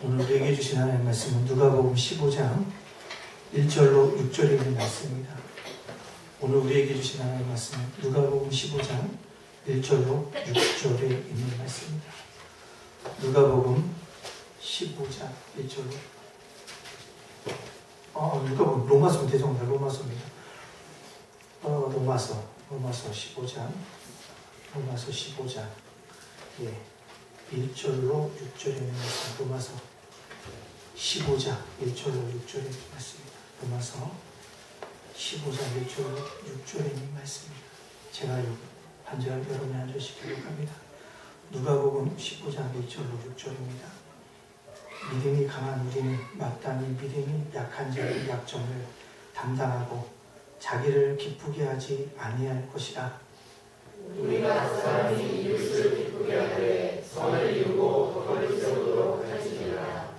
오늘 우리에게 주신 하나님의 말씀은 누가복음 15장 1절로 6절에 있는 말씀입니다. 오늘 우리에게 주신 하나님의 말씀은 누가복음 15장 1절로 6절에 있는 말씀입니다. 누가복음 15장 1절로 누가복음 로마서입니다. 죄송합니다. 로마서입니다. 로마서 15장 로마서 15장 1절로 6절에 있는 말씀. 로마서 15장 1절로 6절에 있는 말씀입니다. 로마서 15장 1절로 6절에 있는 말씀입니다. 제가 한 절 여러분이 한 절씩 기록합니다. 누가복음 15장 1절로 6절입니다. 믿음이 강한 우리는 마땅히 믿음이 약한 자의 약점을 담당하고 자기를 기쁘게 하지 아니할 것이라. 우리가 사람이 이웃을 기쁘게 하되 선을 이루고 덕을 세우도록 할지니라.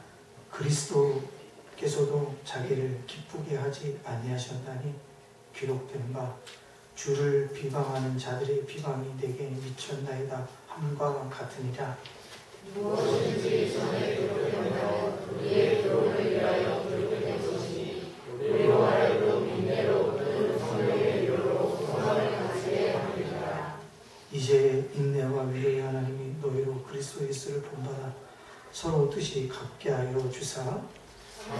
그리스도께서도 자기를 기쁘게 하지 아니하셨다니 기록된 바 주를 비방하는 자들의 비방이 내게 미쳤나이다 함과 같으니라. 무엇인지 전에 기록되면 우리의 교훈을 위하여 기록된 것이니 우리로 하여금 인내로 또는 성령의 위로로 소망을 갖게 하리라. 이제 인내와 위로의 하나님이 너희로 그리스도 예수를 본받아 서로 뜻이 같게 하여 주사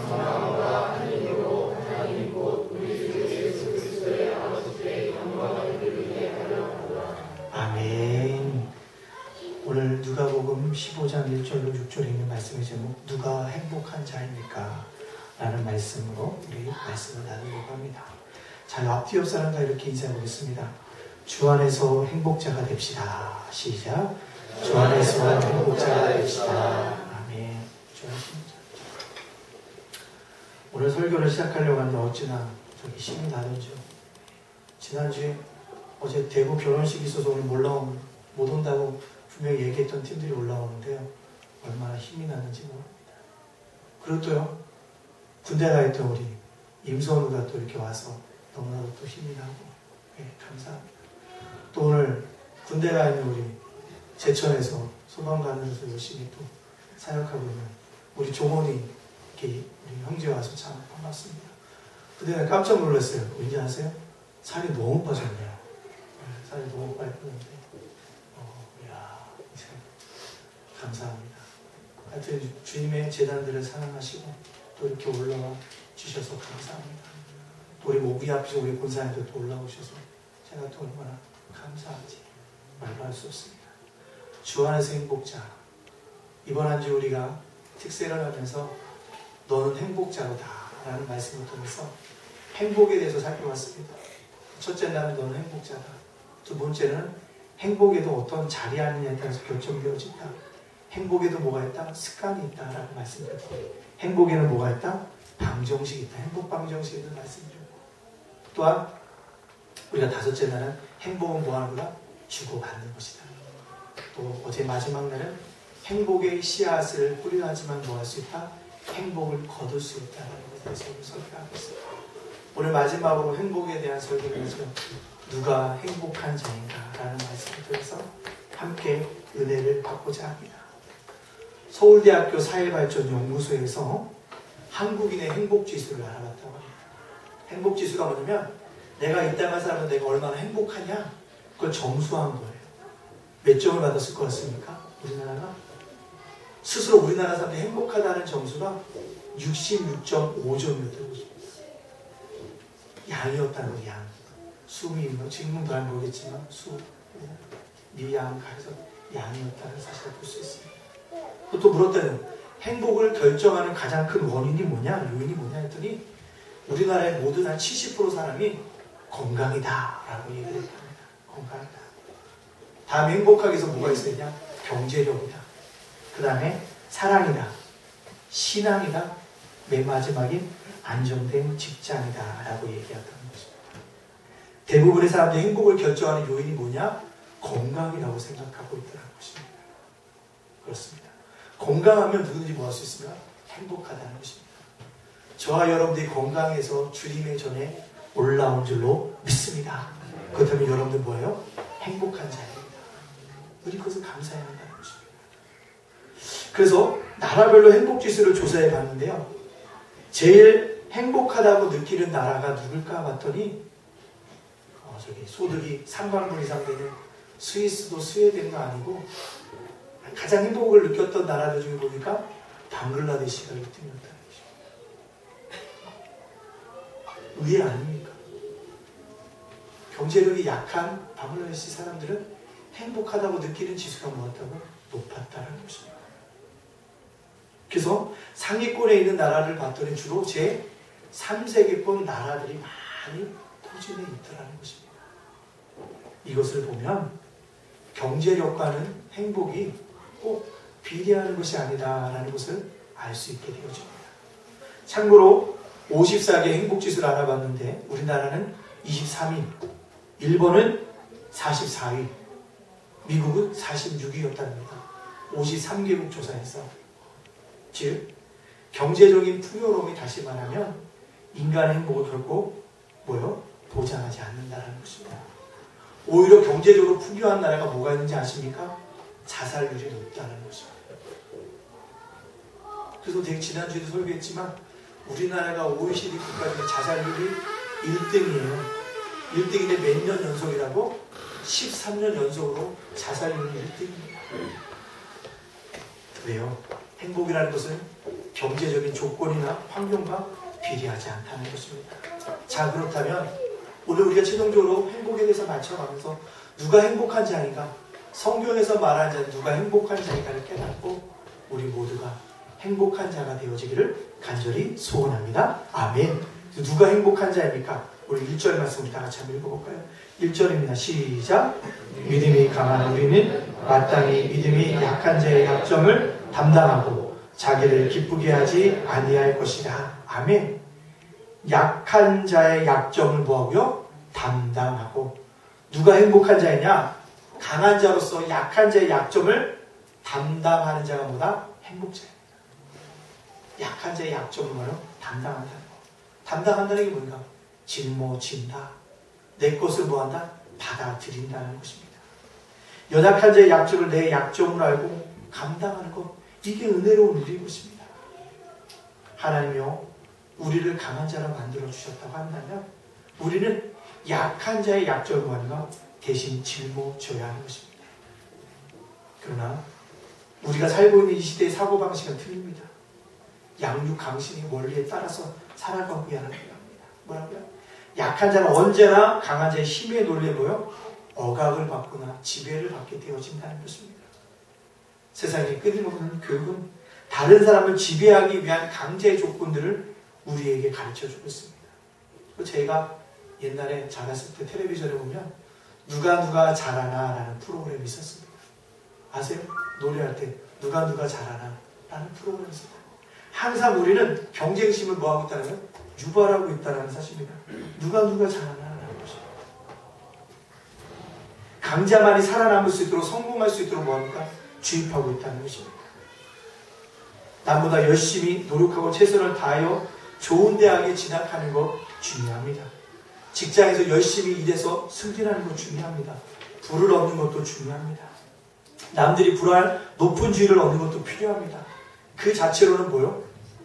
사랑과 하나님으로 하나님 곧 우리 주 예수 그리스도의 아버지께 영광을 드리게 하려 하노라. 아멘. 오늘 누가복음 15장 1절로 6절에 있는 말씀의 제목 누가 행복한 자입니까? 라는 말씀으로 우리 말씀을 나누려고 합니다. 자, 앞뒤 옆 사람과 이렇게 인사해 보겠습니다. 주 안에서 행복자가 됩시다. 시작. 주 안에서 행복자가 됩시다. 아멘. 주 안에서 행복자. 오늘 설교를 시작하려고 하는데 어찌나 저기 힘이 나던지요. 지난주에 어제 대구 결혼식이 있어서 오늘 못 온다고 분명히 얘기했던 팀들이 올라오는데요. 얼마나 힘이 나는지 모릅니다. 그리고 또요, 군대 가 있던 우리 임선우가 또 이렇게 와서 너무나도 또 힘이 나고, 감사합니다. 또 오늘 군대 가 있는 우리 제천에서 소방관으로서 열심히 또 사역하고 있는 우리 종원이 이렇게 우리 형제 와서 참 반갑습니다. 그때 깜짝 놀랐어요. 왠지 아세요? 살이 너무 빠졌네요. 살이 너무 빨리 빠졌는데 감사합니다. 하여튼 주님의 재단들을 사랑하시고 또 이렇게 올라와 주셔서 감사합니다. 또 우리 모기 앞에서 우리 본사님도 또 올라오셔서 제가 또 얼마나 감사한지 말로 할 수 없습니다. 주 안에서 행복자. 이번 한 주 우리가 특세를 하면서 너는 행복자로다 라는 말씀을 통해서 행복에 대해서 살펴봤습니다. 첫째 나는 너는 행복자다. 두 번째는 행복에도 어떤 자리 하느냐에 따라서 결정되어진다. 행복에도 뭐가 있다? 습관이 있다라고 말씀드렸고, 행복에는 뭐가 있다? 방정식이 있다. 행복 방정식에도 말씀드렸고, 또한 우리가 다섯째 날은 행복은 뭐 하는 거다? 주고받는 것이다. 또 어제 마지막 날은 행복의 씨앗을 뿌려야지만 뭐 할 수 있다? 행복을 거둘 수 있다라는 것에 대해서 설교하고 있습니다. 오늘 마지막으로 행복에 대한 설교를 해서 누가 행복한 자인가 라는 말씀을 통해서 함께 은혜를 받고자 합니다. 서울대학교 사회발전연구소에서 한국인의 행복지수를 알아봤다고 합니다. 행복지수가 뭐냐면 내가 이 땅을 살면서 내가 얼마나 행복하냐 그걸 점수한 거예요. 몇 점을 받았을 것 같습니까? 우리나라가? 스스로 우리나라 사람들이 행복하다는 점수가 66.5점이었다고 했습니다. 양이었다는 거예요. 양. 수미, 지금은 잘 모르겠지만 미양 가해서 양이었다는 사실을 볼 수 있습니다. 또 물었다는 행복을 결정하는 가장 큰 원인이 뭐냐, 요인이 뭐냐 했더니 우리나라의 모든 한 70% 사람이 건강이다 라고 얘기를 합니다. 건강이다. 다음에 행복하기 위해서 뭐가 있어야 되냐? 경제력이다. 그 다음에 사랑이다. 신앙이다. 맨 마지막인 안정된 직장이다 라고 얘기했다는 것입니다. 대부분의 사람들이 행복을 결정하는 요인이 뭐냐? 건강이라고 생각하고 있다는 것입니다. 그렇습니다. 건강하면 누구든지 뭐 할 수 있습니다? 행복하다는 것입니다. 저와 여러분들이 건강해서 주님의 전에 올라온 줄로 믿습니다. 그렇다면 여러분들 뭐예요? 행복한 자입니다. 우리 그것을 감사해야 한다는 것입니다. 그래서 나라별로 행복지수를 조사해 봤는데요. 제일 행복하다고 느끼는 나라가 누굴까 봤더니 저기 소득이 3강분 이상 되는 스위스도 스웨덴도 아니고 가장 행복을 느꼈던 나라들 중에 보니까 방글라데시가 1등이었다는 것입니다. 의외 아닙니까? 경제력이 약한 방글라데시 사람들은 행복하다고 느끼는 지수가 뭐였다고? 높았다는 것입니다. 그래서 상위권에 있는 나라를 봤더니 주로 제3세계권 나라들이 많이 포진해 있더라는 것입니다. 이것을 보면 경제력과는 행복이 꼭 비례하는 것이 아니다라는 것을 알 수 있게 되어집니다. 참고로 54개 행복지수를 알아봤는데 우리나라는 23위, 일본은 44위, 미국은 46위였답니다. 53개국 조사에서. 즉 경제적인 풍요로움이 다시 말하면 인간의 행복을 결코 보장하지 않는다는 것입니다. 오히려 경제적으로 풍요한 나라가 뭐가 있는지 아십니까? 자살률이 높다는 것입니다. 그래서 되게 지난주에도 설교했지만 우리나라가 OECD 국가 중에 자살률이 1등이에요. 1등인데 몇 년 연속이라고? 13년 연속으로 자살률이 1등입니다. 왜요? 행복이라는 것은 경제적인 조건이나 환경과 비례하지 않다는 것입니다. 자, 그렇다면 오늘 우리가 최종적으로 행복에 대해서 맞춰가면서 누가 행복한 자인가? 성경에서 말하는 자는 누가 행복한 자인가를 깨닫고 우리 모두가 행복한 자가 되어지기를 간절히 소원합니다. 아멘. 누가 행복한 자입니까? 우리 1절 말씀 우리 다 같이 한번 읽어볼까요? 1절입니다. 시작. 믿음이 강한 우리는 마땅히 믿음이 약한 자의 약점을 담당하고 자기를 기쁘게 하지 아니할 것이다. 아멘. 약한 자의 약점을 뭐하고요? 담당하고. 누가 행복한 자이냐? 강한 자로서 약한 자의 약점을 담당하는 자가 뭐다? 행복자입니다. 약한 자의 약점을 뭐요? 담당한다는 거. 담당한다는 게 뭔가? 짊어진다. 내 것을 뭐한다? 받아들인다는 것입니다. 연약한 자의 약점을 내 약점으로 알고 감당하는 것, 이게 은혜로운 일인 것입니다. 하나님이요, 우리를 강한 자로 만들어주셨다고 한다면 우리는 약한 자의 약점을 뭐하는가? 대신 짊어져야 하는 것입니다. 그러나 우리가 살고 있는 이 시대의 사고방식은 틀립니다. 양육 강신의 원리에 따라서 살아가고 하는 겁니다. 뭐라고요? 약한 자는 언제나 강한 자의 힘의 논리에 억압을 받거나 지배를 받게 되어진다는 것입니다. 세상에 끊임없는 교육은 다른 사람을 지배하기 위한 강제의 조건들을 우리에게 가르쳐주고 있습니다. 제가 옛날에 자랐을 때 텔레비전에 보면 누가 잘하나 라는 프로그램이 있었습니다. 아세요? 노래할 때 누가 잘하나 라는 프로그램이 있습니다. 항상 우리는 경쟁심을 뭐하고 있다는 거예요? 유발하고 있다는 사실입니다. 누가 잘하나 라는 것입니다. 강자만이 살아남을 수 있도록 성공할 수 있도록 뭐합니까? 주입하고 있다는 것입니다. 남보다 열심히 노력하고 최선을 다하여 좋은 대학에 진학하는 것 중요합니다. 직장에서 열심히 일해서 승진하는 것 중요합니다. 부를 얻는 것도 중요합니다. 남들이 부러워할 높은 지위를 얻는 것도 필요합니다. 그 자체로는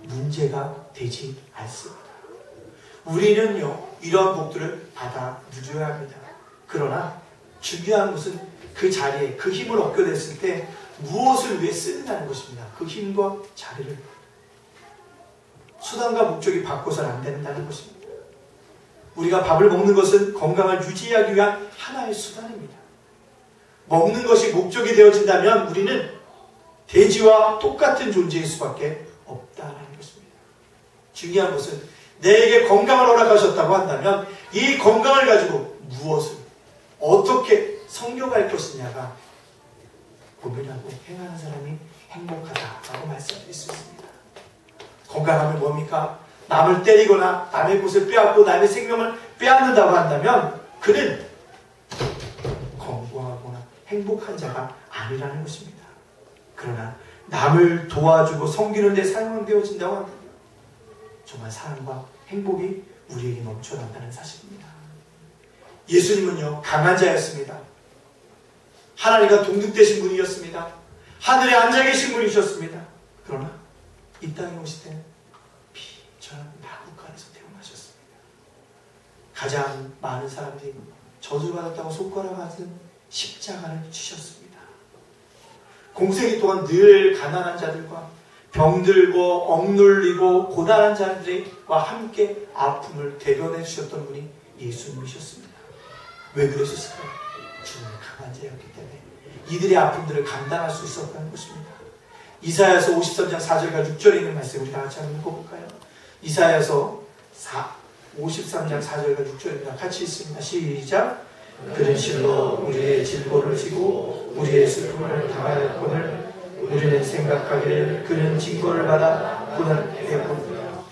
문제가 되지 않습니다. 우리는요, 이러한 복들을 받아 누려야 합니다. 그러나 중요한 것은 그 자리에 그 힘을 얻게 됐을 때 무엇을 위해 쓰느냐는 것입니다. 그 힘과 자리를. 수단과 목적이 바꿔서는 안 된다는 것입니다. 우리가 밥을 먹는 것은 건강을 유지하기 위한 하나의 수단입니다. 먹는 것이 목적이 되어진다면 우리는 돼지와 똑같은 존재일 수밖에 없다는 것입니다. 중요한 것은 내게 건강을 허락하셨다고 한다면 이 건강을 가지고 무엇을 어떻게 성경할 것이냐가 고민하고 행하는 사람이 행복하다라고 말씀드릴 수 있습니다. 건강하면 뭡니까? 남을 때리거나 남의 것을 빼앗고 남의 생명을 빼앗는다고 한다면 그는 건강하거나 행복한 자가 아니라는 것입니다. 그러나 남을 도와주고 섬기는 데 사용되어진다고 한다면 정말 사랑과 행복이 우리에게 넘쳐난다는 사실입니다. 예수님은요, 강한 자였습니다. 하나님과 동등되신 분이었습니다. 하늘에 앉아 계신 분이셨습니다. 그러나 이 땅에 오실 때는 비천한 마구간에서 태어나셨습니다. 가장 많은 사람들이 저주받았다고 손가락하는 십자가를 지셨습니다. 공생이 동안 늘 가난한 자들과 병들고 억눌리고 고단한 자들과 함께 아픔을 대변해 주셨던 분이 예수님이셨습니다. 왜 그러셨을까요? 주님의 강한 자였기 때문에 이들의 아픔들을 감당할 수 있었다는 것입니다. 이사야서 53장 4절과 6절에 있는 말씀 우리 다 같이 한번 읽어볼까요? 이사야서 53장 4절과 6절입니다. 같이 읽습니다. 시작. 그는 실로 우리의 질고를 지고 우리의 슬픔을 당하였거늘 우리는 생각하기를 그는 징벌을 받아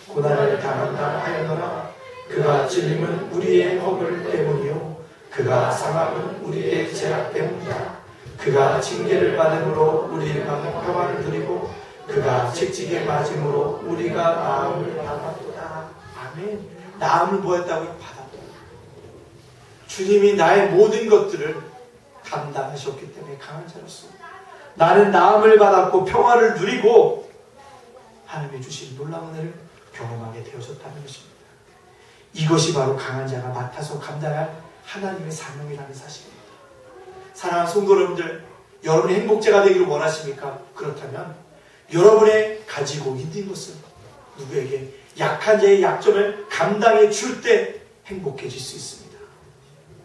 고난을 당한다 하였노라. 그가 찔림은 우리의 허물 때문이요 그가 상함은 우리의 죄악 때문이다. 그가 징계를 받음으로 우리가 평안을 누리고 그가 채찍에 맞음으로 우리가 나음을 받았도다. 아멘. 나음을 뭐였다고요? 받았다. 주님이 나의 모든 것들을 감당하셨기 때문에 강한 자로서 나는 나음을 받았고 평화를 누리고 하나님이 주신 놀라운 은혜를 경험하게 되어졌다는 것입니다. 이것이 바로 강한 자가 맡아서 감당할 하나님의 사명이라는 사실입니다. 사랑하는 성도 여러분들, 여러분이 행복자가 되기를 원하십니까? 그렇다면 여러분의 가지고 있는 것은 누구에게 약한 자의 약점을 감당해 줄 때 행복해질 수 있습니다.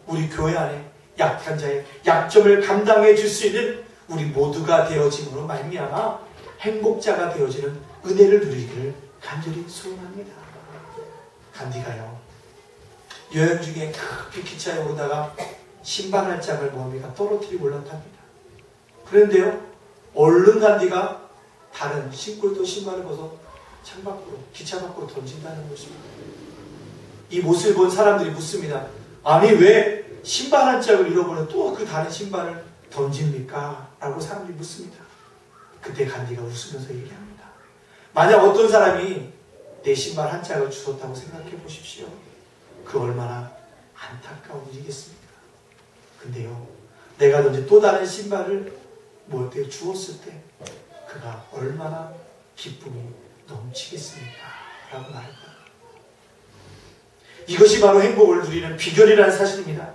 우리 교회 안에 약한 자의 약점을 감당해 줄 수 있는 우리 모두가 되어짐으로 말미암아 행복자가 되어지는 은혜를 누리기를 간절히 소원합니다. 간디가요, 여행 중에 급히 기차에 오르다가 신발 한 짝을 뭡니까? 떨어뜨리고 올라탑니다. 그런데요, 얼른 간디가 다른 신고 있던 신발을 벗어 창밖으로, 기차 밖으로 던진다는 것입니다. 이 모습을 본 사람들이 묻습니다. 아니, 왜 신발 한 짝을 잃어버려 또 그 다른 신발을 던집니까? 라고 사람들이 묻습니다. 그때 간디가 웃으면서 얘기합니다. 만약 어떤 사람이 내 신발 한 짝을 주웠다고 생각해 보십시오. 그 얼마나 안타까운 일이겠습니까? 근데요, 내가 던진 또 다른 신발을 뭐한테 주었을 때 그가 얼마나 기쁨이 넘치겠습니까? 라고 말했다. 이것이 바로 행복을 누리는 비결이라는 사실입니다.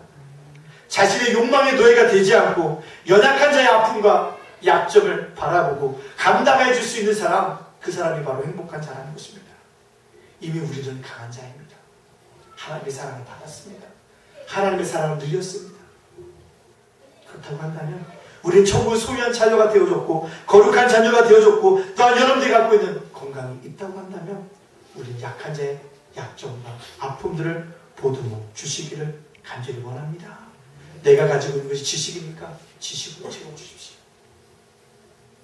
자신의 욕망의 노예가 되지 않고 연약한 자의 아픔과 약점을 바라보고 감당해 줄 수 있는 사람, 그 사람이 바로 행복한 자라는 것입니다. 이미 우리는 강한 자입니다. 하나님의 사랑을 받았습니다. 하나님의 사랑을 누렸습니다. 그렇다고 한다면 우리는 천국을 소유한 자녀가 되어졌고 거룩한 자녀가 되어졌고 또한 여러분들이 갖고 있는 건강이 있다고 한다면 우리는 약한 자의 약점과 아픔들을 보듬어 주시기를 간절히 원합니다. 내가 가지고 있는 것이 지식입니까? 지식으로 채워주십시오.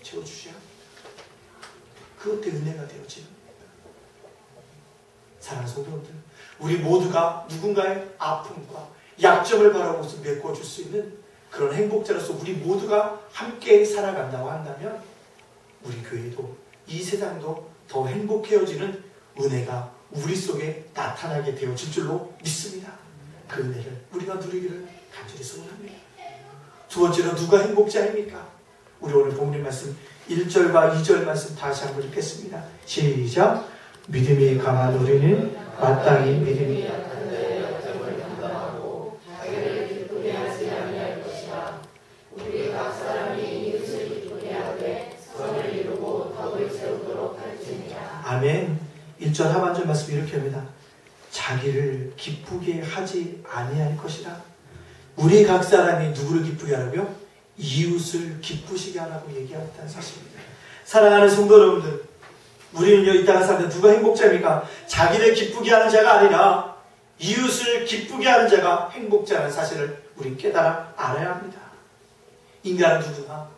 채워주셔야 합니다. 그것 때문에 은혜가 되어지는 겁니다. 사랑하는 성도님들, 우리 모두가 누군가의 아픔과 약점을 바라보면서 메꿔줄 수 있는 그런 행복자로서 우리 모두가 함께 살아간다고 한다면 우리 교회도 이 세상도 더 행복해져지는 은혜가 우리 속에 나타나게 되어질 줄로 믿습니다. 그 은혜를 우리가 누리기를 간절히 소원합니다. 두 번째로 누가 행복자입니까? 우리 오늘 본문 말씀 1절과 2절 말씀 다시 한번 읽겠습니다. 시작. 믿음이 강한 우리는 마땅히 믿음이 약한 자의 약점을 감당하고 자기를 기쁘게 하지 아니할 것이라. 우리 각 사람이 이웃을 기쁘게 하되 선을 이루고 덕을 세우도록 할지니라. 아멘. 1절 하반절 말씀 이렇게 합니다. 자기를 기쁘게 하지 아니할 것이라. 우리 각 사람이 누구를 기쁘게 하라고요? 이웃을 기쁘시게 하라고 얘기하였다는 사실입니다. 사랑하는 성도 여러분들, 우리는요, 이 땅의 사람들 누가 행복자입니까? 자기를 기쁘게 하는 자가 아니라 이웃을 기쁘게 하는 자가 행복자라는 사실을 우리 깨달아 알아야 합니다. 인간은 누구나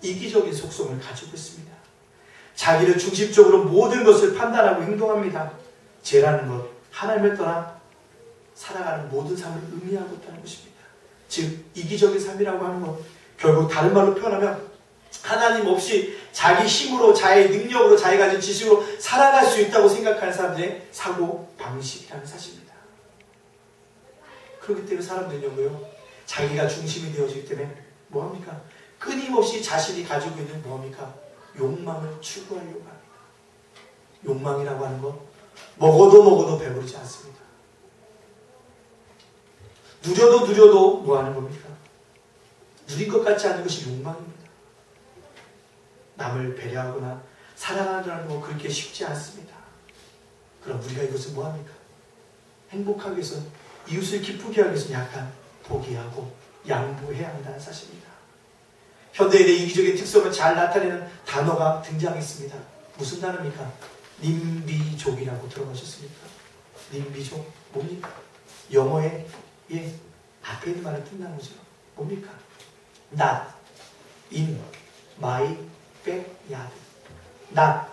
이기적인 속성을 가지고 있습니다. 자기를 중심적으로 모든 것을 판단하고 행동합니다. 죄라는 것, 하나님을 떠나 살아가는 모든 삶을 의미하고 있다는 것입니다. 즉 이기적인 삶이라고 하는 것, 결국 다른 말로 표현하면 하나님 없이 자기 힘으로, 자의 능력으로, 자기 가진 지식으로 살아갈 수 있다고 생각하는 사람들의 사고 방식이라는 사실입니다. 그렇기 때문에 사람들은요, 자기가 중심이 되어지기 때문에 뭐합니까? 끊임없이 자신이 가지고 있는 뭐합니까? 욕망을 추구하려고 합니다. 욕망이라고 하는 건 먹어도 배부르지 않습니다. 누려도 뭐 하는 겁니까? 누린 것 같지 않은 것이 욕망입니다. 남을 배려하거나 사랑하는 건 그렇게 쉽지 않습니다. 그럼 우리가 이것을 뭐 합니까? 행복하기 위해서, 이웃을 기쁘게 하기 위해서 약간 포기하고 양보해야 한다는 사실입니다. 현대인의 이기적인 특성을 잘 나타내는 단어가 등장했습니다. 무슨 단어입니까? 님비족이라고 들어보셨습니까? 님비족 뭡니까? 영어의 앞에 있는 말을 푼다는 거죠. 뭡니까? Not in my backyard. Not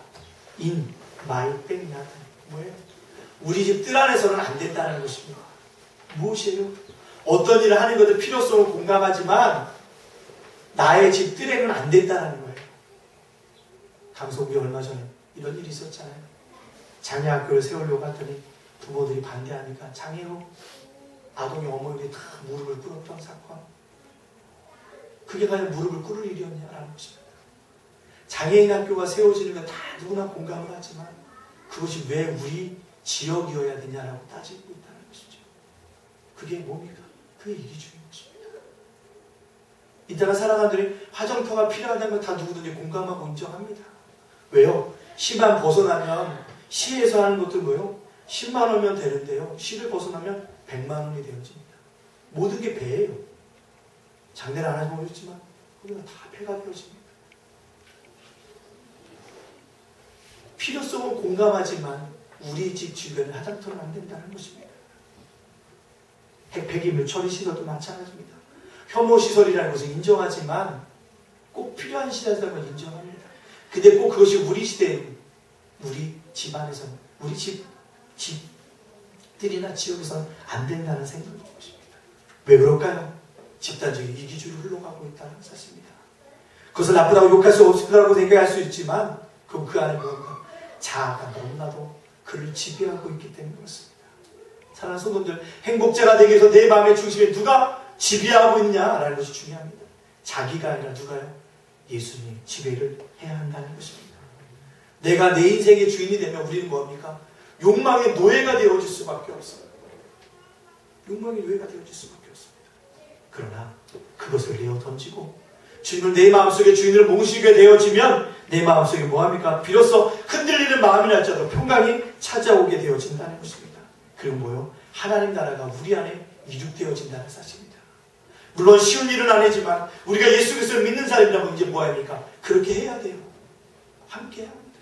in my backyard. 뭐예요? 우리 집 뜰 안에서는 안 된다는 것입니다. 무엇이에요? 어떤 일을 하는 것도 필요성을 공감하지만 나의 집 뜰에는 안 된다는 거예요. 강석이 얼마 전에 이런 일이 있었잖아요. 장애 학교를 세우려고 했더니 부모들이 반대하니까 장애로 아동의 어머니들이 다 무릎을 꿇었던 사건. 그게 과연 무릎을 꿇을 일이었냐라는 것입니다. 장애인 학교가 세워지는 건 다 누구나 공감을 하지만 그것이 왜 우리 지역이어야 되냐라고 따지고 있다는 것이죠. 그게 뭡니까? 그게 이기주의인 것입니다. 이따가 살아가는들이 화정터가 필요하다는 건 다 누구든지 공감하고 인정합니다. 왜요? 시만 벗어나면 시에서 하는 것도 뭐예요? 10만 원이면 되는데요. 시를 벗어나면 100만 원이 되어집니다. 모든 게 배예요. 장례를 안 하지 모르겠지만 거기가 다 배가 되어집니다. 필요성은 공감하지만 우리 집 주변에 화장터는 안 된다는 것입니다. 폐기물 처리 시설도 마찬가지입니다. 혐오 시설이라는 것을 인정하지만 꼭 필요한 시설이라는 걸 인정합니다. 근데 꼭 그것이 우리 시대에 우리 집안에서는 우리 집들이나 지역에서는 안 된다는 생각인 것입니다. 왜 그럴까요? 집단적인 이기주의로 흘러가고 있다는 사실입니다. 그것을 나쁘다고 욕할 수 없다고 생각할 수 있지만 그럼 그 안에 뭔가 자아가 너무나도 그를 지배하고 있기 때문에 그렇습니다. 사랑하는 성도들, 행복자가 되기 위해서 내 마음의 중심에 누가 지배하고 있냐라는 것이 중요합니다. 자기가 아니라 누가요? 예수님 지배를 해야 한다는 것입니다. 내가 내 인생의 주인이 되면 우리는 뭡니까? 욕망의 노예가 되어질 수밖에 없어요. 욕망의 노예가 되어질 수밖에 없습니다. 그러나 그것을 내어 던지고 주님을 내 마음속에 주인으로 모시게 되어지면 내 마음속에 뭐합니까? 비로소 흔들리는 마음이 날지라도 평강이 찾아오게 되어진다는 것입니다. 그리고 뭐요? 하나님 나라가 우리 안에 이룩되어진다는 사실입니다. 물론 쉬운 일은 아니지만 우리가 예수 그리스도를 믿는 사람이라면 이제 뭐합니까? 그렇게 해야 돼요. 함께 합니다.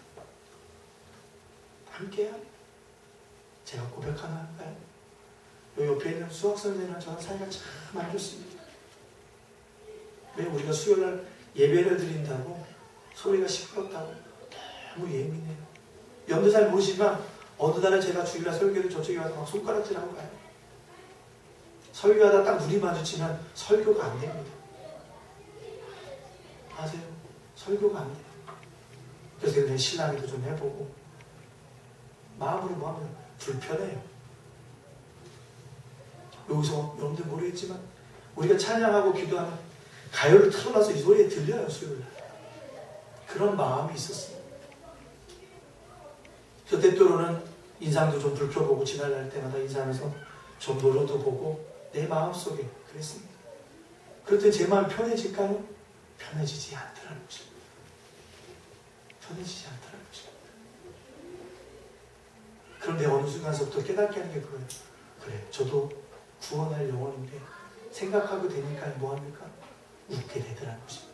함께 합니다. 제가 고백 하나 할까요? 요 옆에 있는 수학 선생님이랑 저는 사이가 참 안 좋습니다. 왜 우리가 수요일날 예배를 드린다고 소리가 시끄럽다고 너무 예민해요. 염도 잘 모르시지만 어느 날에 제가 주일날 설교를 저쪽에 와서 막 손가락질하고 가요. 설교하다 딱 눈이 마주치면 설교가 안 됩니다. 아세요? 설교가 안 돼요. 그래서 내 신랑이도 좀 해보고 마음으로 뭐하면 불편해요. 여기서 여러분들 모르겠지만 우리가 찬양하고 기도하면 가요를 틀어놔서 이 소리에 들려요. 수요일날. 그런 마음이 있었습니다. 저 때때로는 인상도 좀 불펴보고 지나갈 때마다 인상에서 좀 노려도 보고 내 마음속에 그랬습니다. 그랬더니 제 마음이 편해질까요? 편해지지 않더라는 것입니다. 편해지지 않더라는 것입니다. 그런데 어느 순간서부터 깨닫게 하는 게 그거예요. 그래, 저도 구원할 영혼인데 생각하고 되니까 뭐합니까? 웃게 되더라는 것입니다.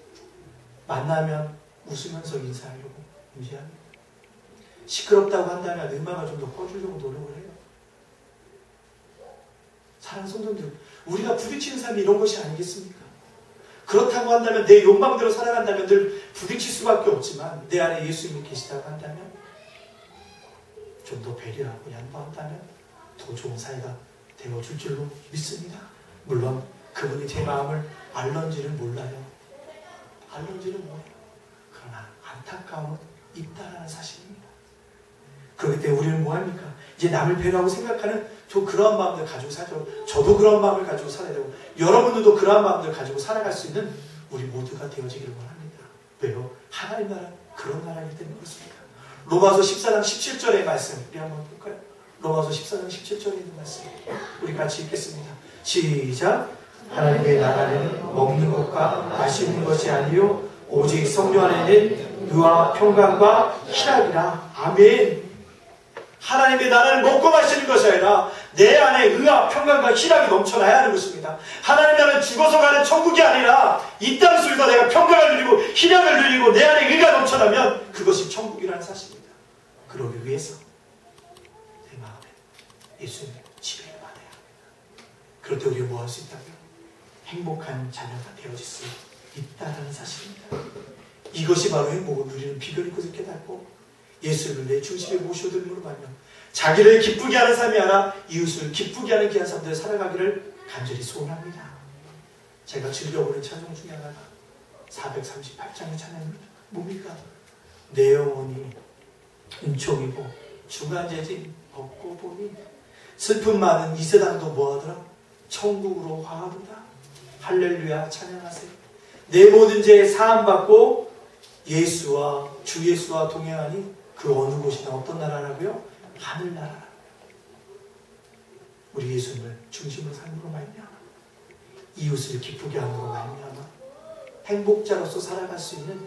만나면 웃으면서 인사하려고 인지합니다. 시끄럽다고 한다면 음악을 좀 더 꺼주려고 노력을 해요. 사랑하는 성도님들, 우리가 부딪히는 삶이 이런 것이 아니겠습니까? 그렇다고 한다면 내 욕망대로 살아간다면 늘 부딪힐 수밖에 없지만 내 안에 예수님이 계시다고 한다면 좀 더 배려하고 양보한다면 더 좋은 사이가 되어줄 줄로 믿습니다. 물론 그분이 제 마음을 알런지는 몰라요. 알런지는 몰라요. 그러나 안타까움은 있다라는 사실입니다. 그렇기 때문에 우리는 뭐합니까? 이제 남을 배려하고 생각하는 저 그러한 마음들 가지고 살죠. 저도 그런 마음을 가지고 살아야 되고 여러분들도 그러한 마음들 가지고 살아갈 수 있는 우리 모두가 되어지기를 원합니다. 왜요? 하나님 나라 그런 나라이기 때문에 그렇습니다. 로마서 14장 17절의 말씀 우리 한번 볼까요? 로마서 14장 17절에 있는 말씀 우리 같이 읽겠습니다. 시작. 하나님의 나라는 먹는 것과 마시는 것이 아니요 오직 성령 안에는 의와 평강과 희락이라. 아멘. 하나님의 나라는 먹고 마시는 것이 아니라 내 안에 의와 평강과 희락이 넘쳐나야 하는 것입니다. 하나님의 나라는 죽어서 가는 천국이 아니라 이 땅 속에서 내가 평강을 누리고 희락을 누리고 내 안에 의가 넘쳐나면 그것이 천국이라는 사실입니다. 그러기 위해서 내 마음에 예수님의 지배를 받아야 합니다. 그럴 때 우리가 뭐 할 수 있다고요? 행복한 자녀가 되어질 수 있다는 사실입니다. 이것이 바로 행복을 누리는 비결인 것을 깨닫고 예수를 내 중심에 모셔드림으로 말미암아 자기를 기쁘게 하는 삶이 아니라 이웃을 기쁘게 하는 귀한 삶들을 살아가기를 간절히 소원합니다. 제가 즐겨보는 찬송 중에 하나가 438장의 찬양입니다. 뭡니까? 내 영혼이 은총이고 중간재진 벗고 보니 슬픔 많은 이 세상도 뭐하더라? 천국으로 화하도다. 할렐루야 찬양하세요. 내 모든 죄에 사함받고 예수와 주 예수와 동행하니 그 어느 곳이나 어떤 나라라고요? 하늘나라. 우리 예수님을 중심으로 삶으로 말미암아 이웃을 기쁘게 함으로 말미암아 행복자로서 살아갈 수 있는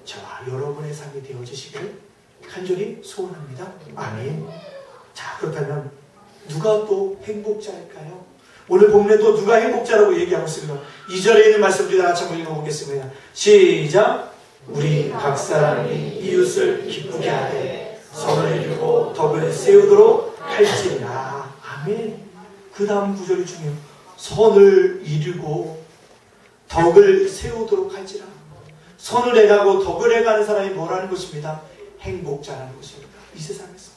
저와 여러분의 삶이 되어주시기를 간절히 소원합니다. 아멘. 자, 그렇다면 누가 또 행복자일까요? 오늘 본문에 또 누가 행복자라고 얘기하고 있습니다. 2절에 있는 말씀 우리 다 같이 한번 읽어보겠습니다. 시작. 우리 각 사람이 이웃을 기쁘게 하되 선을 이루고 덕을 세우도록 할지니라. 아멘. 그 다음 구절이 중요해요. 선을 이루고 덕을 세우도록 할지라. 선을 해가고 덕을 해가는 사람이 뭐라는 것입니다? 행복자라는 것입니다. 이 세상에서.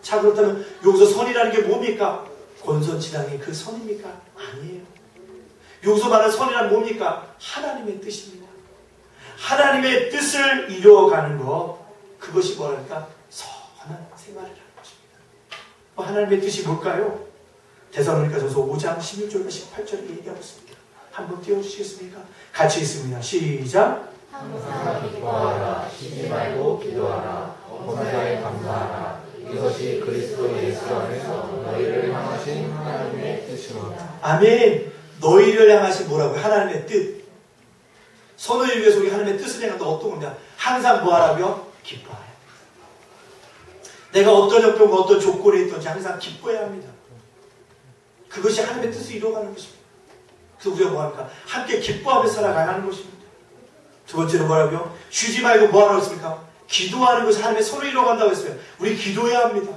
자, 그렇다면 여기서 선이라는 게 뭡니까? 권선지당의 그 선입니까? 아니에요. 여기서 말하는 선이란 뭡니까? 하나님의 뜻입니다. 하나님의 뜻을 이루어가는 것, 그것이 뭐랄까? 선한 생활이라는 것입니다. 하나님의 뜻이 뭘까요? 데살로니가전서 5장 16절과 18절에 얘기하고 있습니다. 한번 띄워주시겠습니까? 같이 있습니다. 시작. 항상 기뻐하라. 쉬지 말고 기도하라. 범사에 감사하라. 이것이 그리스도 예수 안에서 너희를 향하신 하나님의 뜻이로다. 아멘. 너희를 향하신 뭐라고요? 하나님의 뜻. 선을 위해서 우리 하나님의 뜻을 향한다. 어떤 겁니다? 항상 뭐하라고요? 기뻐해야 합니다. 내가 어떤 형편과 어떤 조건에 있든지 항상 기뻐해야 합니다. 그것이 하나님의 뜻을 이루어가는 것입니다. 그래서 우리가 뭐합니까? 함께 기뻐하며 살아가야 하는 것입니다. 두 번째로 뭐라고요? 쉬지 말고 뭐하라고 했습니까? 기도하는 것이 하나님의 손을 이루어간다고 했어요. 우리 기도해야 합니다.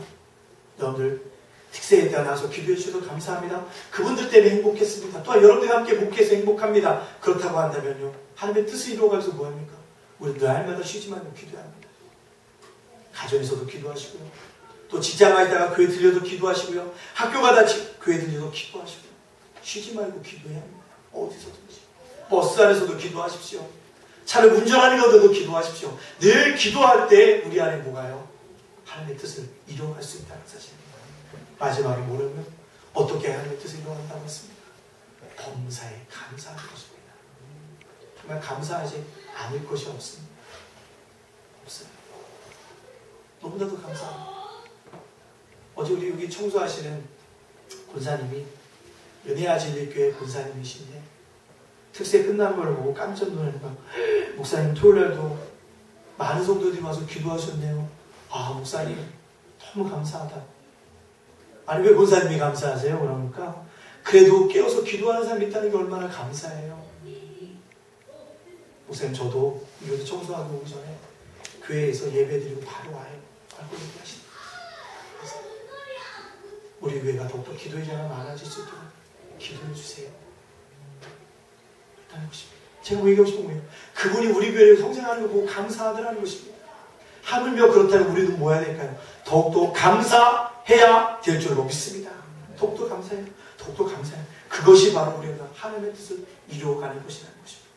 여러분들 특세에 나와서 기도해 주셔서 감사합니다. 그분들 때문에 행복했습니다. 또한 여러분들과 함께 목회해서 행복합니다. 그렇다고 한다면요, 하나님의 뜻을 이루어가기 위해서 뭐합니까? 우리 날마다 쉬지 말고 기도해야 합니다. 가정에서도 기도하시고요, 또 직장 가다가 교회 들려도 기도하시고요, 학교 가다 교회 들려도 기도하시고요. 쉬지 말고 기도해야 합니다. 어디서든지. 버스 안에서도 기도하십시오. 차를 운전하는 것에도 기도하십시오. 늘 기도할 때 우리 안에 뭐가요? 하나님의 뜻을 이루어갈 수 있다는 사실입니다. 마지막에 뭐라고요? 어떻게 하나님의 뜻을 이루어간다고 했습니까? 범사에 감사하는 것입니다. 정말 감사하지 않을 것이 없습니다. 없어요. 너무나도 감사합니다. 어제 우리 여기 청소하시는 권사님이 은혜아진리교회 권사님이신데 특세 끝난 걸 보고 깜짝 놀라는 거예요. 목사님 토요일날도 많은 성도들이 와서 기도하셨네요. 아, 목사님 너무 감사하다. 아니 왜 권사님이 감사하세요? 그러니까 그래도 깨어서 기도하는 사람이 있다는 게 얼마나 감사해요. 목사님 저도 이곳에 청소하고 오기 전에 교회에서 예배드리고 바로 와요. 라고 얘기하시더라고요. 우리 교회가 더욱더 기도의 자가 많아질 수 있도록 기도해 주세요. 그렇다는 것입니다. 제가 뭐 얘기하고 싶은 거예요? 그분이 우리 교회를 성장하는 거 보고 감사하더라는 것입니다. 하물며 그렇다면 우리도 뭐 해야 될까요? 더욱더 감사해야 될 줄로 믿습니다. 더욱더 감사해요. 더욱더 감사해요. 그것이 바로 우리가 하나님의 뜻을 이루어가는 것이라는 것입니다.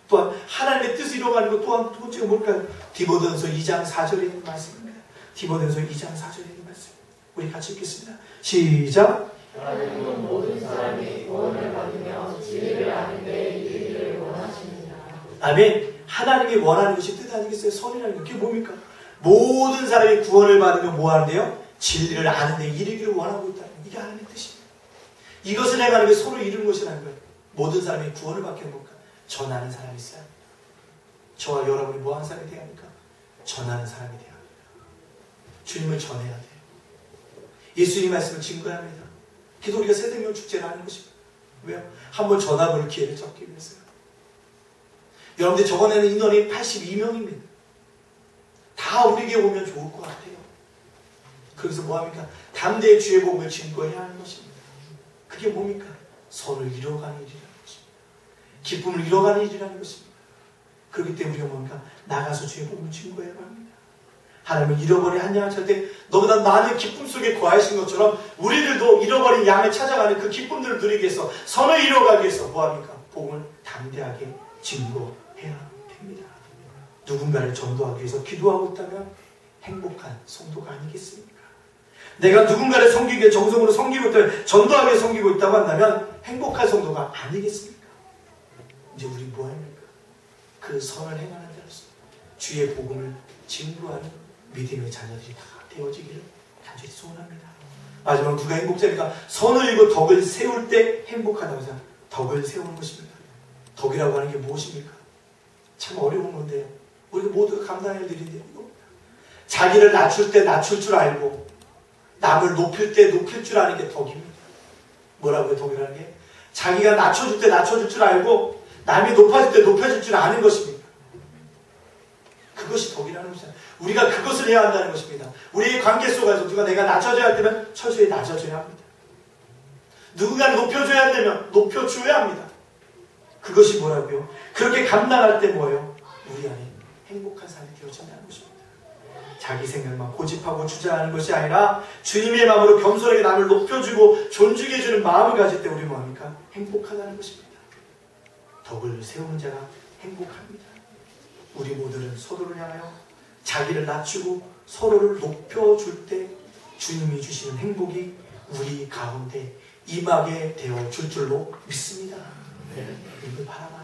또한 하나님의 뜻을 이루어가는 것 또한 두 번째가 뭘까요? 디모데전서 2장 4절에 있는 말씀입니다. 디모데전서 2장 4절에 있는 말씀. 우리 같이 읽겠습니다. 시작. 하나님은 모든 사람이 구원을 받으며 진리를 아는 데 이르기를 원하십니다. 아멘. 하나님이 원하는 것이 뜻 아니겠어요? 선이라는 게. 그게 뭡니까? 모든 사람이 구원을 받으면 뭐 하는데요? 진리를 아는데 이르기를 원하고 있다는 거. 이게 하나님의 뜻입니다. 이것을 행하는 게 서로 이루는 것이라는 거예요. 모든 사람이 구원을 받게 된 겁니까? 전하는 사람이 있어야 합니다. 저와 여러분이 뭐 하는 사람이 돼야 합니까? 전하는 사람이 돼야 합니다. 주님을 전해야 돼요. 예수님 말씀을 증거해야 합니다. 그래서 우리가 새생명 축제를 하는 것입니다. 왜요? 한번 전화볼 기회를 잡기 위해서요. 여러분들 저번에는 인원이 82명입니다. 다 우리에게 오면 좋을 것 같아요. 거기서 뭐합니까? 담대히 주의 복음을 증거해야 하는 것입니다. 그게 뭡니까? 선을 이뤄가는 일이라는 것입니다. 기쁨을 이뤄가는 일이라는 것입니다. 그렇기 때문에 우리가 뭡니까? 나가서 주의 복음을 증거해야 합니다. 하나님은 잃어버린 한 양을 찾을 때 너보다 많은 기쁨 속에 거하신 것처럼 우리들도 잃어버린 양을 찾아가는 그 기쁨들을 누리기 위해서 선을 이뤄가기 위해서 뭐합니까? 복음을 담대하게 증거해야 됩니다. 누군가를 전도하기 위해서 기도하고 있다면 행복한 성도가 아니겠습니까? 내가 누군가를 섬기기 위해 정성으로 섬기고 있다면 전도하기 위해 섬기고 있다고 한다면 행복한 성도가 아니겠습니까? 이제 우리 뭐합니까? 그 선을 행하는 자로서 주의 복음을 증거하는 믿음의 자녀들이 다 되어지기를 간절히 소원합니다. 마지막으로 누가 행복자입니까? 선을 이루고 덕을 세울 때 행복하다고 생각합니다. 덕을 세우는 것입니다. 덕이라고 하는 게 무엇입니까? 참 어려운 건데요. 우리가 모두가 감당할 일인데 자기를 낮출 때 낮출 줄 알고 남을 높일 때 높일 줄 아는 게 덕입니다. 뭐라고요? 덕이라는 게? 자기가 낮춰줄 때 낮춰줄 줄 알고 남이 높아질 때 높여줄 줄 아는 것입니다. 그것이 덕이라는 것입니다. 우리가 그것을 해야 한다는 것입니다. 우리의 관계 속에서 누가 내가 낮춰줘야 할 때면 철저히 낮춰줘야 합니다. 누군가를 높여줘야 할 때면 높여줘야 합니다. 그것이 뭐라고요? 그렇게 감당할 때 뭐예요? 우리 안에 행복한 삶이 되어진다는 것입니다. 자기 생각만 고집하고 주장하는 것이 아니라 주님의 마음으로 겸손하게 남을 높여주고 존중해 주는 마음을 가질 때 우리 뭐합니까? 행복하다는 것입니다. 덕을 세우는 자가 행복합니다. 우리 모두는 서로를 향하여 자기를 낮추고 서로를 높여줄 때 주님이 주시는 행복이 우리 가운데 임하게 되어줄 줄로 믿습니다. 이걸 바라봐.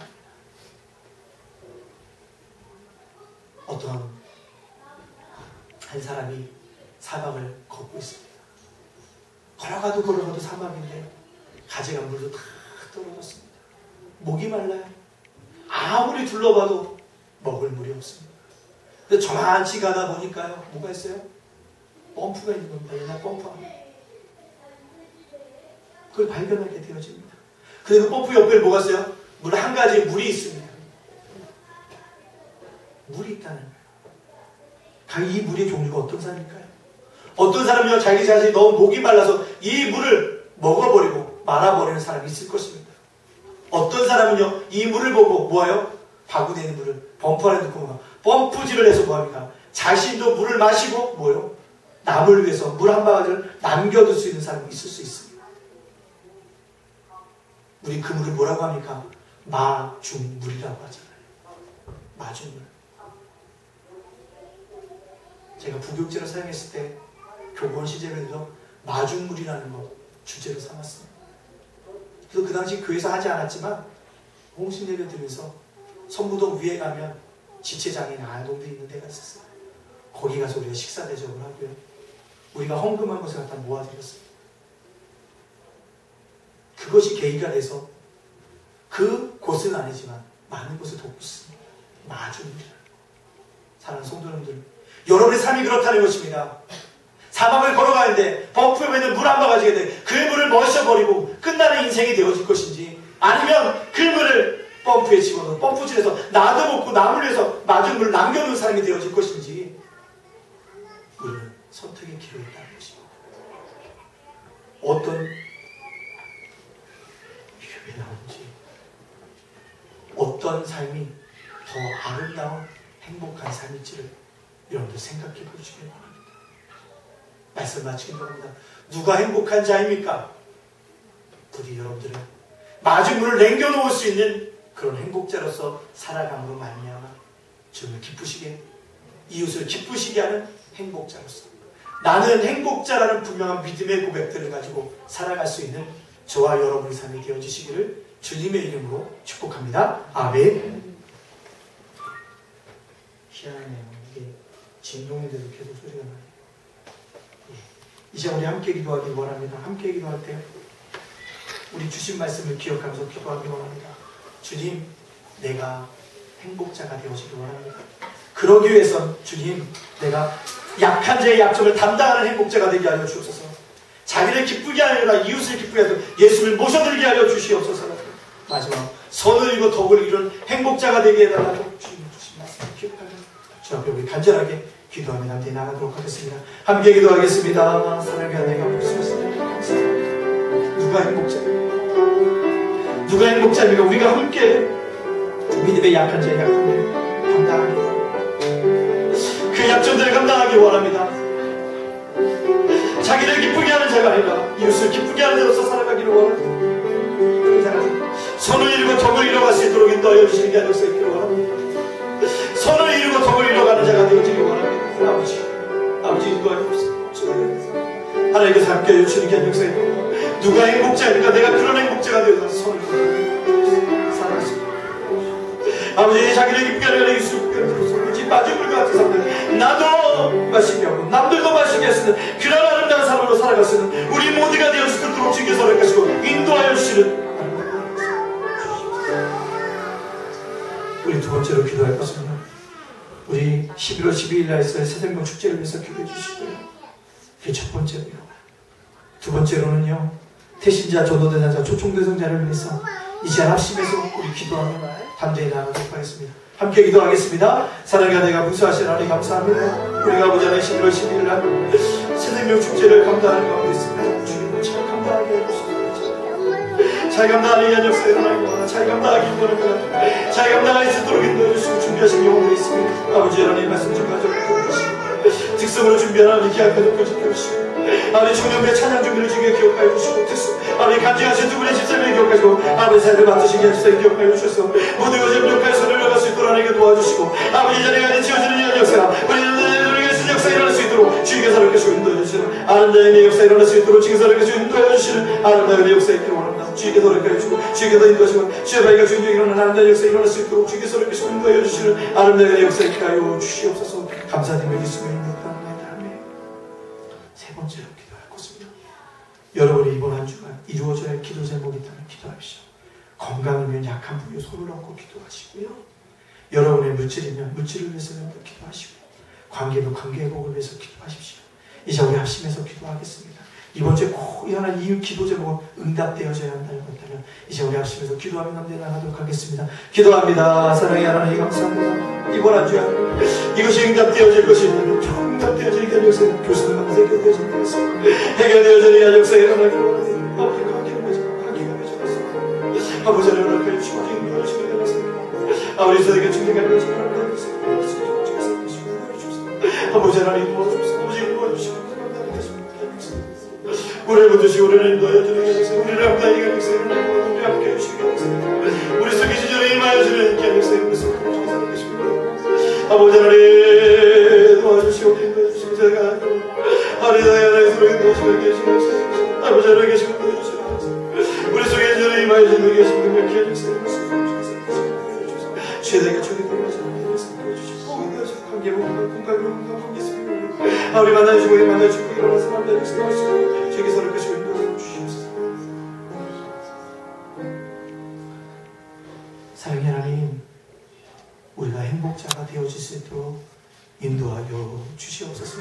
어떤 한 사람이 사막을 걷고 있습니다. 걸어가도 사막인데 가지가 물도 다 떨어졌습니다. 목이 말라요. 아무리 둘러봐도 먹을 물이 없습니다. 근데 저만치 가다 보니까요, 뭐가 있어요? 펌프가 있는 겁니다. 옛날 펌프. 그걸 발견하게 되어집니다. 그리고 펌프 옆에 뭐가 있어요? 물 한 가지 물이 있습니다. 물이 있다는 거예요. 이 물의 종류가 어떤 사람일까요? 어떤 사람이요, 자기 자신이 너무 목이 말라서 이 물을 먹어버리고 말아버리는 사람이 있을 것입니다. 어떤 사람은요, 이 물을 보고 뭐예요? 바구니에 있는 물을 펌프 안에 넣고 펌프질을 해서 뭐합니까? 자신도 물을 마시고 뭐요? 남을 위해서 물 한 바가지를 남겨둘 수 있는 사람이 있을 수 있습니다. 우리 그 물을 뭐라고 합니까? 마중물이라고 하잖아요. 마중물. 제가 부교육제를 사용했을 때 교권 시제에서 마중물이라는 거 주제로 삼았습니다. 그래서 그 당시 교회에서 하지 않았지만 홍신 예배 드리면서 선무동 위에 가면 지체장애인 아동들이 있는 데가 있었어요. 거기 가서 우리가 식사 대접을 하고요. 우리가 헌금한 것을 갖다 모아드렸습니다. 그것이 계기가 돼서 그 곳은 아니지만 많은 곳을 돕고 있습니다. 마중입니다. 사랑하는 성도 여러분들, 여러분의 삶이 그렇다는 것입니다. 사막을 걸어가는데 펌프에 있는 물 한 바가지가 돼 그 물을 마셔버리고 끝나는 인생이 되어질 것인지, 아니면 그 물을 펌프에 집어넣어 펌프질해서 나도 먹고 남을 위해서 마중물을 남겨놓은 사람이 되어질 것인지, 우리는 선택의 기로에 있다는 것입니다. 어떤 이게 왜 나오는지, 어떤 삶이 더 아름다운 행복한 삶일지를 여러분들 생각해 보시기 바랍니다. 말씀 마치기 바랍니다. 누가 행복한 자입니까? 부디 여러분들은 마중물을 남겨놓을 수 있는 그런 행복자로서 살아감으로 말미암아 주님을 기쁘시게, 이웃을 기쁘시게 하는 행복자로서, 나는 행복자라는 분명한 믿음의 고백들을 가지고 살아갈 수 있는 저와 여러분의 삶이 되어주시기를 주님의 이름으로 축복합니다. 아멘. 희한하네요. 이게 진동인데도 계속 소리가 나요. 이제 우리 함께 기도하기 원합니다. 함께 기도할 때 우리 주신 말씀을 기억하면서 기도하기 원합니다. 주님, 내가 행복자가 되어지기 원합니다. 그러기 위해선 주님, 내가 약한 자의 약점을 담당하는 행복자가 되게 하여 주옵소서. 자기를 기쁘게 하느라 이웃을 기쁘게 하여 예수를 모셔들게 하여 주시옵소서. 마지막 선을 이루고 덕을 이룬 행복자가 되게 해달라고 주님 주신 말씀을 기억하며 저 앞에 우리 간절하게 기도하며 함께 나가도록 하겠습니다. 함께 기도하겠습니다. 사랑하는 내가 복수하시는 감사합니다. 누가 행복자입니까? 누가 행복자입니까? 우리가 함께 믿음의 약한 자의 약점을 감당하기 그 약점들을 감당하기 원합니다. 자기를 기쁘게 하는 자가 아니라 이웃을 기쁘게 하는 자로서 살아가기를 원합니다. 선을 이루고 덕을 이뤄갈 수 있도록 인도하여 주시는 게 아니었을 길 원합니다. 선을 이루고 덕을 이뤄가는 자가 되어지길 원합니다. 아버지 인도하여 주옵소서. 하나님께서 함께 해주시는 게 아니었을 길 누가 행복자입니까? 내가 그런 행복자가 되어서 선을 살아갈 수 있도록 아버지 자기를 기쁘게 하는 이웃을 기쁘게 하는 자로서 우리 집 마중물 같은 사람들 나도 마시게 하고 남들도 마시게 하시는 그런 아름다운 사람으로 살아갈 수 있는 우리 모두가 되어 수 있도록 주께서 할 것이고 인도하여 주시는 우리 두 번째로 기도할 것은요. 우리 11월 12일 날 있어요. 새생명 축제를 위해서 기도해 주시고요. 그게 첫 번째로요. 두 번째로는요. 태신자, 전도대상자, 초청대상자를 위해서 이 시간 합심해서 우리 기도하며 담대히 나아가도록 하겠습니다. 함께 기도하겠습니다. 사랑의 내가 무수하신 하나님 감사합니다. 우리가 아버지 하나님 11월 12일 날 새생명 축제를 감당하는 가운데 있습니다. 주님을 잘 감당하게 해주시옵소서. 잘 감당하는 이 역사에 일어나고 잘 감당하기 원합니다. 잘 감당할 수 있도록 인도해 주시고 준비하신 영혼들이 있습니다. 아버지 하나님 말씀 좀 가져오고 주시고 특성으로 준비하는 기약하도록 지켜주시고 아버지 청년부의 찬양 준비를 지켜 기억하여 주시고 특수 아버지 간증하신 두 분의 집사님을 기억하시고 아버지 사역을 맡으시게 해주세요. 기억하여 주셔서 모든 것을 명확하게 손을 나갈 수 있도록 하나님께 도와주시고 아버지 자리가 아닌 지어지는 이런 역사 우리는 쓴 역사 일어날 수 있도록 주님께서 이렇게 인도해 주시는 아름다운 역사 일어날 수 있도록 주님께서 이렇게 인도해 주시는 아름다운 역사 있기를 원합니다. 주님께서 이렇게 해주시고 주님께서 인도하시고 주의 바위가 주님께 일어나는 아름다운 역사 일어날 수 있도록 주님께서 이렇게 인도해 주시는 아름다운 역사 있게 하여 주시옵소서. 감사드리며 예수님의 이름으로 기도합니다. 세 번째로 기도할 것은요. 여러분이 이번 한 주간 이루어져야 할 기도 제목이 있다면 기도하십시오. 건강을 위한 약한 부위에 손을 얹고 기도하시고요. 여러분의 물질이면 물질을 위해서 기도하시고요. 관계는 관계 회복을 위해서 기도하십시오. 이제 우리 합심해서 기도하겠습니다. 이번 주에 꼭 일어난 이유 기도 제목은 응답되어져야 한다는 것다면 이제 우리 합심해서 기도하며 남대 나가도록 하겠습니다. 기도합니다. 사랑의 하나님 감사합니다. 이번 한 주에 이것이 응답되어질 것이 있다면 응답되어질 역사는 교수님 만나서 해결되어질 것입니다. 해결되어질 이 역사에 일어나기를 원합니다. 아버지 관계를 맺어서 아버지 하나님 해주시고 인도하시게 되었습니다. 아버지 저에게 충격할 것이 아버지 하나님 도와주시고 아버지 도와주시고 우리를 붙드시고 우리를 인도하여 주는 게 역사 우리를 함께하게 하는 역사 우리 함께 해주시게 역사 우리 속에 시절에 임하여 주는 게 역사 우리 속에 주께서 계십니다. 아버지 하나님 도와주시고 인도해 주시고 제가 아버지 하나님 속에 도와주시고 계시는 역사 아버지 하나님 계시고 도와주시고 우리 속에 시절에 임하여 주는 게 역사 최대가 주님 도와주시고 역사 관계복음 관계복음 있습니다. 우리 만나주시고 만나주시고 일어나서 만나주시고 주께서 이렇게 인도해 주시옵소서. 사랑의 하나님 우리가 행복자가 되어질 수 있도록 인도하여 주시옵소서.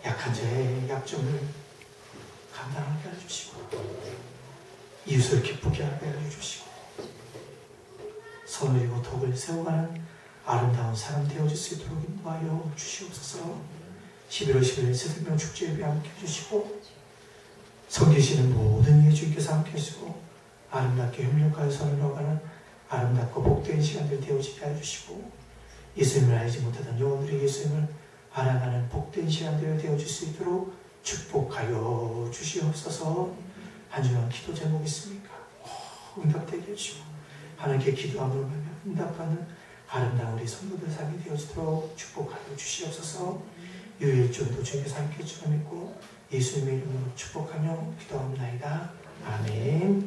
약한 자의 약점을 감당하게 해주시고 이웃을 기쁘게 하게 해주시고 선을 이루고 덕을 세워가는 아름다운 사람 되어질 수 있도록 인도하여 주시옵소서. 11월 11일 새생명 축제에 함께 해주시고 섬기시는 모든 이의 주님께서 함께 해주시고 아름답게 협력하여 선을 넣어가는 아름답고 복된 시간들 되어지게 해주시고 예수님을 알지 못하던 영혼들이 예수님을 알아가는 복된 시간들 되어질 수 있도록 축복하여 주시옵소서. 한 주간 기도 제목 있습니까? 응답되게 해주시고 하나님께 기도함으로 말하며 응답하는 아름다운 우리 성도들 삶이 되어지도록 축복하여 주시옵소서. 유일전도 주님께서 함께 해주시고 믿고 예수님의 이름으로 축복하며 기도합니다. 아멘.